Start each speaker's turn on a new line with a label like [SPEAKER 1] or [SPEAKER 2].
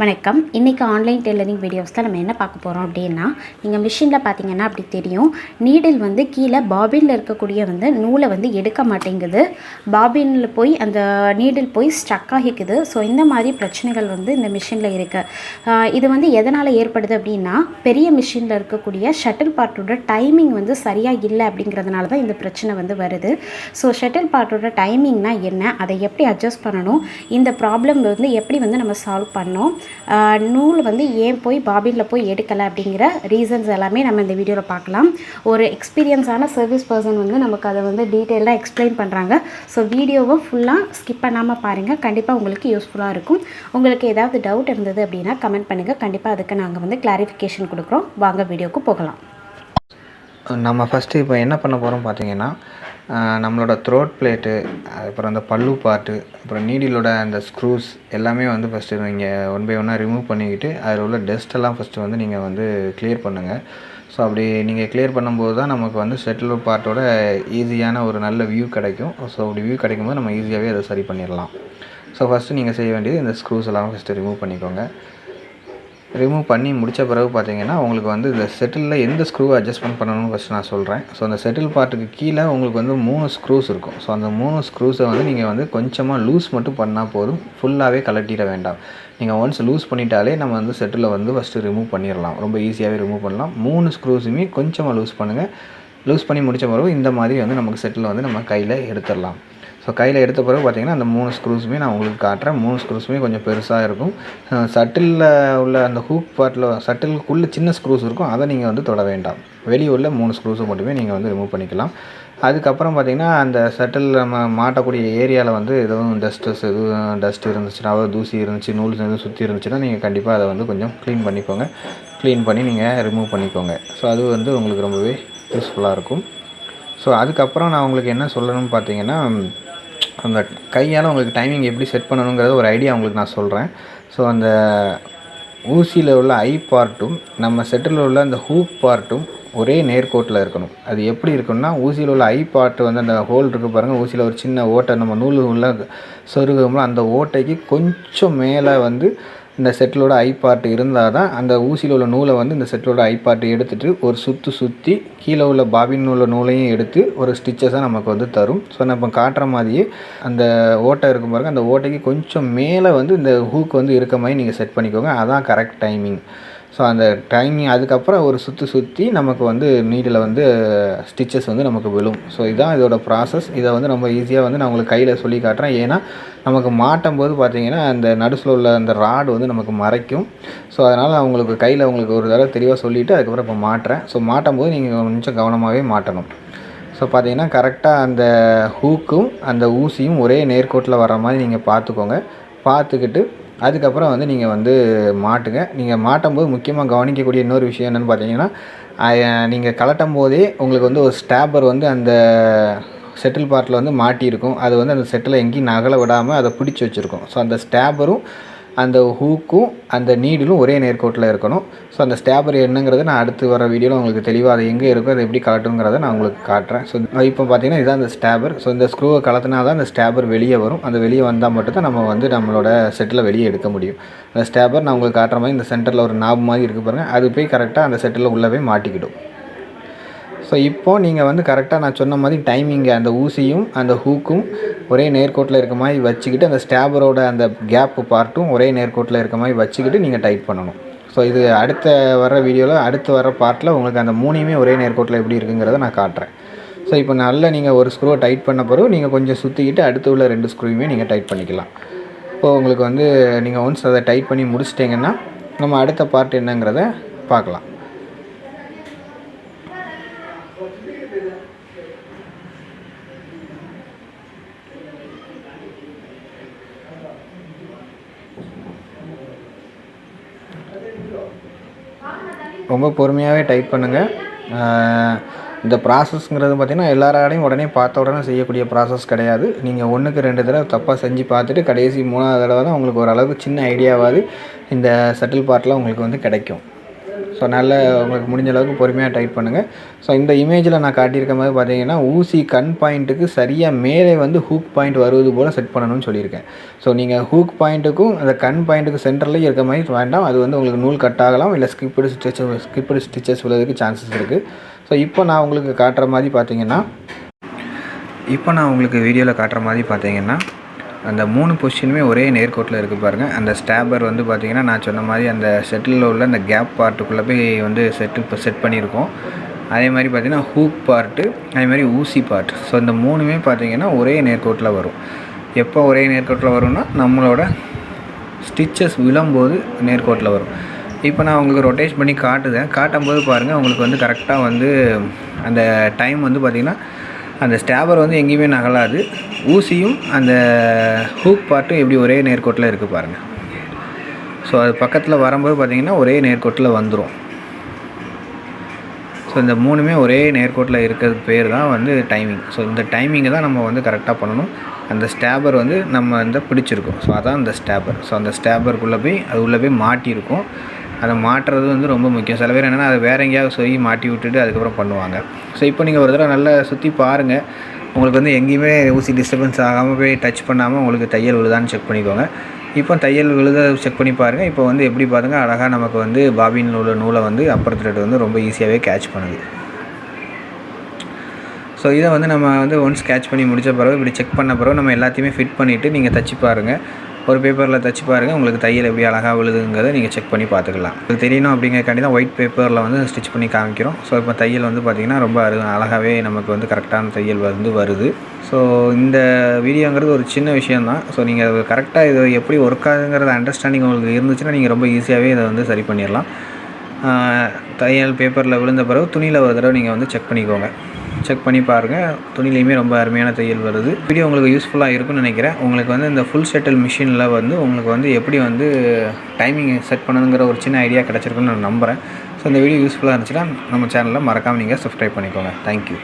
[SPEAKER 1] வணக்கம். இன்றைக்கி online tailoring வீடியோஸில் நம்ம என்ன பார்க்க போகிறோம் அப்படின்னா, நீங்கள் மிஷினில் பார்த்தீங்கன்னா அப்படி தெரியும். நீடில் வந்து கீழே பாபினில் இருக்கக்கூடிய நூலை எடுக்க மாட்டேங்குது. பாபினில் போய் அந்த நீடில் போய் ஸ்டக் ஆகிக்குது. ஸோ இந்த மாதிரி பிரச்சனைகள் இந்த மிஷினில் இருக்குது. இது எதனால் ஏற்படுது அப்படின்னா, பெரிய மிஷினில் இருக்கக்கூடிய ஷட்டில் பார்ட்டோட டைமிங் சரியாக இல்லை அப்படிங்கிறதுனால தான் இந்த பிரச்சனை வருது. ஸோ ஷட்டில் பார்ட்டோட டைமிங்னால் என்ன, அதை எப்படி அட்ஜஸ்ட் பண்ணணும், இந்த ப்ராப்ளம் எப்படி நம்ம சால்வ் பண்ணோம், நூல் ஏன் போய் பாபினில் போய் எடுக்கலை அப்படிங்கிற ரீசன்ஸ் எல்லாமே நம்ம இந்த வீடியோவில் பார்க்கலாம். ஒரு எக்ஸ்பீரியன்ஸான சர்வீஸ் பர்சன் நமக்கு அதை டீட்டெயிலாக எக்ஸ்பிளைன் பண்ணுறாங்க. ஸோ வீடியோவை ஃபுல்லாக ஸ்கிப் பண்ணாமல் பாருங்கள். கண்டிப்பாக உங்களுக்கு யூஸ்ஃபுல்லாக இருக்கும். உங்களுக்கு ஏதாவது டவுட் இருந்தது அப்படின்னா கமெண்ட் பண்ணுங்கள். கண்டிப்பாக அதுக்கு நாங்கள் கிளாரிஃபிகேஷன் கொடுக்குறோம். வாங்க வீடியோவுக்கு போகலாம்.
[SPEAKER 2] நம்ம ஃபஸ்ட்டு இப்போ என்ன பண்ண போகிறோம் பார்த்தீங்கன்னா, நம்மளோட த்ரோட் பிளேட்டு, அப்புறம் அந்த பல்லு பார்ட்டு, அப்புறம் நீடிலோட அந்த ஸ்க்ரூஸ் எல்லாமே ஃபஸ்ட்டு நீங்கள் ஒன் பை ஒன்னாக ரிமூவ் பண்ணிக்கிட்டு அதில் உள்ள டஸ்ட்டெல்லாம் ஃபஸ்ட்டு நீங்கள் கிளியர் பண்ணுங்கள். ஸோ அப்படி நீங்கள் கிளியர் பண்ணும்போது தான் நமக்கு ஷட்டில் பார்ட்டோட ஈஸியான ஒரு நல்ல வியூ கிடைக்கும். ஸோ அப்படி வியூ கிடைக்கும்போது நம்ம ஈஸியாகவே அதை சரி பண்ணிடலாம். ஸோ ஃபஸ்ட்டு நீங்கள் செய்ய வேண்டியது இந்த ஸ்க்ரூஸ் எல்லாம் ஃபஸ்ட்டு ரிமூவ் பண்ணிக்கோங்க. ரிமூவ் பண்ணி முடித்த பிறகு பார்த்தீங்கன்னா, உங்களுக்கு இந்த செட்டிலில் எந்த ஸ்க்ரூவை அட்ஜஸ்ட்மெண்ட் பண்ணணும்னு ஃபஸ்ட்டு நான் சொல்கிறேன். ஸோ அந்த செட்டில் பார்ட்டுக்கு கீழே உங்களுக்கு 3 ஸ்க்ரூஸ் இருக்கும். ஸோ அந்த 3 ஸ்க்ரூஸை நீங்கள் கொஞ்சமாக லூஸ் மட்டும் பண்ணால் போதும். ஃபுல்லாகவே கழட்டிட வேண்டாம். நீங்கள் ஒன்ஸ் லூஸ் பண்ணிட்டாலே நம்ம செட்டில் ஃபஸ்ட்டு ரிமூவ் பண்ணிடலாம். ரொம்ப ஈஸியாகவே ரிமூவ் பண்ணலாம். 3 ஸ்க்ரூஸுமே கொஞ்சமாக லூஸ் பண்ணுங்கள். லூஸ் பண்ணி முடித்த பிறகு இந்த மாதிரி நமக்கு செட்டில் நம்ம கையில் எடுத்துடலாம். ஸோ கையில் எடுத்த பிறகு பார்த்திங்கன்னா, அந்த 3 ஸ்க்ரூஸுமே நான் உங்களுக்கு காட்டுறேன். 3 ஸ்க்ரூஸுமே கொஞ்சம் பெருசாக இருக்கும். சட்டிலில் உள்ள அந்த ஹூக் பார்ட்டில் சட்டிலுக்குள்ளே சின்ன ஸ்க்ரூஸ் இருக்கும். அதை நீங்கள் தொட வேண்டாம். வெளியே உள்ள 3 ஸ்க்ரூஸை மட்டுமே நீங்கள் ரிமூவ் பண்ணிக்கலாம். அதுக்கப்புறம் பார்த்திங்கன்னா, அந்த சட்டில் நம்ம மாட்டக்கூடிய ஏரியாவில் எதுவும் டஸ்ட் இருந்துச்சுன்னா, அதாவது தூசி இருந்துச்சு, நூல் எதுவும் சுற்றி இருந்துச்சுன்னா நீங்கள் கண்டிப்பாக அதை கொஞ்சம் க்ளீன் பண்ணிக்கோங்க. க்ளீன் பண்ணி நீங்கள் ரிமூவ் பண்ணிக்கோங்க. ஸோ அது உங்களுக்கு ரொம்பவே யூஸ்ஃபுல்லாக இருக்கும். ஸோ அதுக்கப்புறம் நான் உங்களுக்கு என்ன சொல்லணும்னு பார்த்தீங்கன்னா, அந்த கையால் உங்களுக்கு டைமிங் எப்படி செட் பண்ணணுங்கிறது ஒரு ஐடியா உங்களுக்கு நான் சொல்கிறேன். ஸோ அந்த ஊசியில் உள்ள ஐ பார்ட்டும் நம்ம செட்டில் உள்ள அந்த ஹூக் பார்ட்டும் ஒரே நேர்கோட்டில் இருக்கணும். அது எப்படி இருக்குன்னா, ஊசியில் உள்ள ஐ பார்ட்டு அந்த ஹோல் இருக்குது பாருங்கள். ஊசியில் ஒரு சின்ன ஓட்டை நம்ம நூல் உள்ள சொருகும்ல, அந்த ஓட்டைக்கு கொஞ்சம் மேலே இந்த செட்டிலோட ஐ பார்ட் இருந்தால் தான் அந்த ஊசியில் உள்ள நூலை இந்த செட்டிலோட ஐ பார்ட் எடுத்துகிட்டு ஒரு சுற்றி கீழே உள்ள பாபின் உள்ள நூலையும் எடுத்து ஒரு ஸ்டிச்சஸாக நமக்கு தரும். ஸோ நம்ம காட்டுற மாதிரியே அந்த ஓட்டை இருக்கும் பாருங்கள். அந்த ஓட்டைக்கு கொஞ்சம் மேலே இந்த ஹூக் இருக்க மாதிரி நீங்கள் செட் பண்ணிக்கோங்க. அதான் கரெக்ட் டைமிங். ஸோ அந்த டைமிங் அதுக்கப்புறம் ஒரு சுற்றி நமக்கு நீடில் ஸ்டிச்சஸ் நமக்கு விழும். ஸோ இதுதான் இதோட ப்ராசஸ். இதை ரொம்ப ஈஸியாக நான் உங்களுக்கு கையில் சொல்லி காட்டுறேன். ஏன்னா நமக்கு மாட்டும் போது பார்த்திங்கன்னா, அந்த நடுசில் உள்ள அந்த ராடு நமக்கு மறைக்கும். ஸோ அதனால் உங்களுக்கு கையில் உங்களுக்கு ஒரு தடவை தெளிவாக சொல்லிவிட்டு அதுக்கப்புறம் இப்போ மாட்டுறேன். ஸோ மாட்டும் போது நீங்கள் கொஞ்சம் கவனமாகவே மாட்டணும். ஸோ பார்த்திங்கன்னா, கரெக்டாக அந்த ஹூக்கும் அந்த ஊசியும் ஒரே நேர்கோட்டில் வர்ற மாதிரி நீங்கள் பார்த்துக்கோங்க. பார்த்துக்கிட்டு அதுக்கப்புறம் நீங்கள் மாட்டுங்க. நீங்கள் மாட்டும்போது முக்கியமாக கவனிக்கக்கூடிய இன்னொரு விஷயம் என்னென்னு பார்த்தீங்கன்னா, நீங்கள் கலட்டும் போதே உங்களுக்கு ஒரு ஸ்டாப்பர் அந்த செட்டில் பார்ட்டில் மாட்டியிருக்கும். அது அந்த செட்டில் எங்கேயும் நகல விடாமல் அதை பிடிச்சி வச்சுருக்கும். ஸோ அந்த ஸ்டாப்பரும் அந்த ஹூக்கும் அந்த நீடிலும் ஒரே நேர்கோட்டில் இருக்கணும். ஸோ அந்த ஸ்டாப்பர் என்னங்கிறத நான் அடுத்து வர வீடியோவில் உங்களுக்கு தெளிவாக அது எங்கே இருக்கோ, அதை எப்படி கலட்டுங்கிறத நான் உங்களுக்கு காட்டுறேன். ஸோ இப்போ பார்த்தீங்கன்னா, இதுதான் அந்த ஸ்டாப்பர். ஸோ இந்த ஸ்க்ரூவை கலத்தினா தான் அந்த ஸ்டாப்பர் வெளியே வரும். அந்த வெளியே வந்தால் மட்டும்தான் நம்ம நம்மளோட செட்டில் வெளியே எடுக்க முடியும். அந்த ஸ்டாப்பர் நான் உங்களுக்கு காட்டுற மாதிரி இந்த சென்டரில் ஒரு நாப் மாதிரி இருக்குது பாருங்கள். அது போய் கரெக்டாக அந்த செட்டில் உள்ளவே மாட்டிக்கிடும். ஸோ இப்போது நீங்கள் கரெக்டாக நான் சொன்ன மாதிரி டைமிங்கை அந்த ஊசியும் அந்த ஹூக்கும் ஒரே நேர்கோட்டில் இருக்க மாதிரி வச்சுக்கிட்டு, அந்த ஸ்டாபரோட அந்த கேப்பு பார்ட்டும் ஒரே நேர்கோட்டில் இருக்க மாதிரி வச்சுக்கிட்டு நீங்கள் டைட் பண்ணணும். ஸோ இது அடுத்த வர வீடியோவில் அடுத்து வர பார்ட்டில் உங்களுக்கு அந்த 3யுமே ஒரே நேர்கோட்டில் எப்படி இருக்குங்கிறத நான் காட்டுறேன். ஸோ இப்போ நல்லா நீங்கள் ஒரு ஸ்க்ரூவை டைட் பண்ண பிறகு நீங்கள் கொஞ்சம் சுற்றிக்கிட்டு அடுத்து உள்ள 2 ஸ்க்ரூவையுமே நீங்கள் டைட் பண்ணிக்கலாம். இப்போது உங்களுக்கு நீங்கள் ஒன்ஸ் அதை டைட் பண்ணி முடிச்சிட்டிங்கன்னா, நம்ம அடுத்த பார்ட் என்னங்கிறத பார்க்கலாம். ரொம்ப பொறுமையாகவே டைட் பண்ணுங்கள். இந்த ப்ராசஸ்ங்கிறது பார்த்திங்கன்னா, எல்லாராலையும் உடனே பார்த்த உடனே செய்யக்கூடிய ப்ராசஸ் கிடையாது. நீங்கள் 1க்கு 2 தடவை தப்பாக செஞ்சு பார்த்துட்டு கடைசி 3ஆவது தடவை தான் உங்களுக்கு ஓரளவுக்கு சின்ன ஐடியாவாவது இந்த செட்டில் பார்ட்டில் உங்களுக்கு கிடைக்கும். ஸோ ஸோ நல்ல உங்களுக்கு முடிஞ்ச அளவுக்கு பொறுமையாக டைட் பண்ணுங்கள். ஸோ இந்த இமேஜில் நான் காட்டியிருக்க மாதிரி பார்த்தீங்கன்னா ஊசி கண் பாயிண்ட்டுக்கு சரியாக மேலே வந்து ஹூக் பாயிண்ட் வருவது போல் செட் பண்ணணும்னு சொல்லியிருக்கேன். ஸோ நீங்கள் ஹூக் பாயிண்ட்டுக்கும் அந்த கண் பாயிண்ட்டுக்கு சென்டர்லேயே இருக்க மாதிரி வேண்டாம். அது வந்து உங்களுக்கு நூல் கட் ஆகலாம், இல்லை ஸ்கிப்படு ஸ்டிச்சஸ் விழுறதுக்கு சான்சஸ் இருக்குது. ஸோ இப்போ நான் உங்களுக்கு காட்டுற மாதிரி பார்த்தீங்கன்னா வீடியோவில் காட்டுற மாதிரி பார்த்தீங்கன்னா அந்த 3 பொசிஷனுமே ஒரே நேர்கோட்டில் இருக்குது பாருங்கள். அந்த ஸ்டாபர் வந்து பார்த்திங்கன்னா நான் சொன்ன மாதிரி அந்த ஷட்டிலில் உள்ள அந்த கேப் பார்ட்டுக்குள்ளே போய் வந்து செட் பண்ணியிருக்கோம். அதே மாதிரி பார்த்திங்கன்னா ஹூக் பார்ட்டு, அதே மாதிரி ஊசி பார்ட். ஸோ இந்த 3மே பார்த்திங்கன்னா ஒரே நேர்கோட்டில் வரும். எப்போ ஒரே நேர்கோட்டில் வரும்னா நம்மளோட ஸ்டிச்சஸ் விழும்போது நேர்கோட்டில் வரும். இப்போ நான் உங்களுக்கு ரொட்டேட் பண்ணி காட்டும்போது பாருங்கள், உங்களுக்கு வந்து கரெக்டாக வந்து அந்த டைம் வந்து பார்த்திங்கன்னா அந்த ஸ்டாபர் வந்து எங்கேயுமே நகலாது. ஊசியும் அந்த ஹூக் பார்ட்டும் எப்படி ஒரே நேர்கோட்டில் இருக்குது பாருங்கள். ஸோ அது பக்கத்தில் வரும்போது பார்த்திங்கன்னா ஒரே நேர்கோட்டில் வந்துடும். ஸோ இந்த 3மே ஒரே நேர்கோட்டில் இருக்கிறதுக்கு பேர் தான் வந்து டைமிங். ஸோ இந்த டைமிங்கை தான் நம்ம வந்து கரெக்டாக பண்ணணும். அந்த ஸ்டாபர் வந்து நம்ம வந்து பிடிச்சிருக்கோம். ஸோ அதான் அந்த ஸ்டாபர். ஸோ அந்த ஸ்டாபருக்குள்ளே போய் அது உள்ளே போய் மாட்டியிருக்கும். அதை மாட்டுறது வந்து ரொம்ப முக்கியம். சில பேர் என்னென்னா அதை வேறு எங்கேயாவது சொல்லி மாட்டி விட்டுட்டு அதுக்கப்புறம் பண்ணுவாங்க. ஸோ இப்போ நீங்கள் ஒரு தடவை நல்லா சுற்றி பாருங்கள். உங்களுக்கு வந்து எங்கேயுமே ஊசி டிஸ்டர்பன்ஸ் ஆகாமல் போய் டச் பண்ணாமல் உங்களுக்கு தையல் விழுதான்னு செக் பண்ணிக்கோங்க. இப்போ தையல் விழுத செக் பண்ணி பாருங்கள். இப்போ வந்து எப்படி பாருங்கள், அழகாக நமக்கு வந்து பாபின் உள்ள நூலை வந்து அப்பர் த்ரெட் வந்து ரொம்ப ஈஸியாகவே கேட்ச் பண்ணுது. ஸோ இதை வந்து நம்ம வந்து ஒன்ஸ் கேட்ச் பண்ணி முடித்த பிறகு இப்படி செக் பண்ண பிறகு நம்ம எல்லாத்தையுமே ஃபிட் பண்ணிவிட்டு நீங்கள் தச்சு பாருங்கள். ஒரு பேப்பரில் தச்சு பாருங்கள். உங்களுக்கு தையல் எப்படி அழகாக விழுதுங்கிறத நீங்கள் செக் பண்ணி பார்த்துக்கலாம். உங்களுக்கு தெரியணும் அப்படிங்கிறக்காண்டி தான் ஒயிட் பேப்பரில் வந்து ஸ்டிச் பண்ணி காமிக்கிறோம். ஸோ இப்போ தையல் வந்து பார்த்திங்கன்னா ரொம்ப அழகாகவே நமக்கு வந்து கரெக்டான தையல் வந்து வருது. ஸோ இந்த வீடியோங்கிறது ஒரு சின்ன விஷயந்தான். ஸோ நீங்கள் கரெக்டாக இது எப்படி ஒர்க் ஆகுங்கிறத அண்டர்ஸ்டாண்டிங் உங்களுக்கு இருந்துச்சுன்னா நீங்கள் ரொம்ப ஈஸியாகவே இதை வந்து சரி பண்ணிடலாம். தையல் பேப்பரில் விழுந்த பிறகு துணியில் ஒரு தடவை நீங்கள் வந்து செக் பண்ணிக்கோங்க. செக் பண்ணி பாருங்கள். துணிலையுமே ரொம்ப அருமையான தையல் வருது. வீடியோ உங்களுக்கு யூஸ்ஃபுல்லாக இருக்குன்னு நினைக்கிறேன். உங்களுக்கு வந்து இந்த ஃபுல் ஷட்டில் மிஷினில் வந்து உங்களுக்கு வந்து எப்படி வந்து டைமிங் செட் பண்ணணுங்கிற ஒரு சின்ன ஐடியா கிடச்சிருக்குன்னு நான் நம்புகிறேன். ஸோ இந்த வீடியோ யூஸ்ஃபுல்லாக இருந்துச்சுன்னா நம்ம சேனலில் மறக்காமல் நீங்கள் சப்ஸ்கிரைப் பண்ணிக்கோங்க. தேங்க்யூ.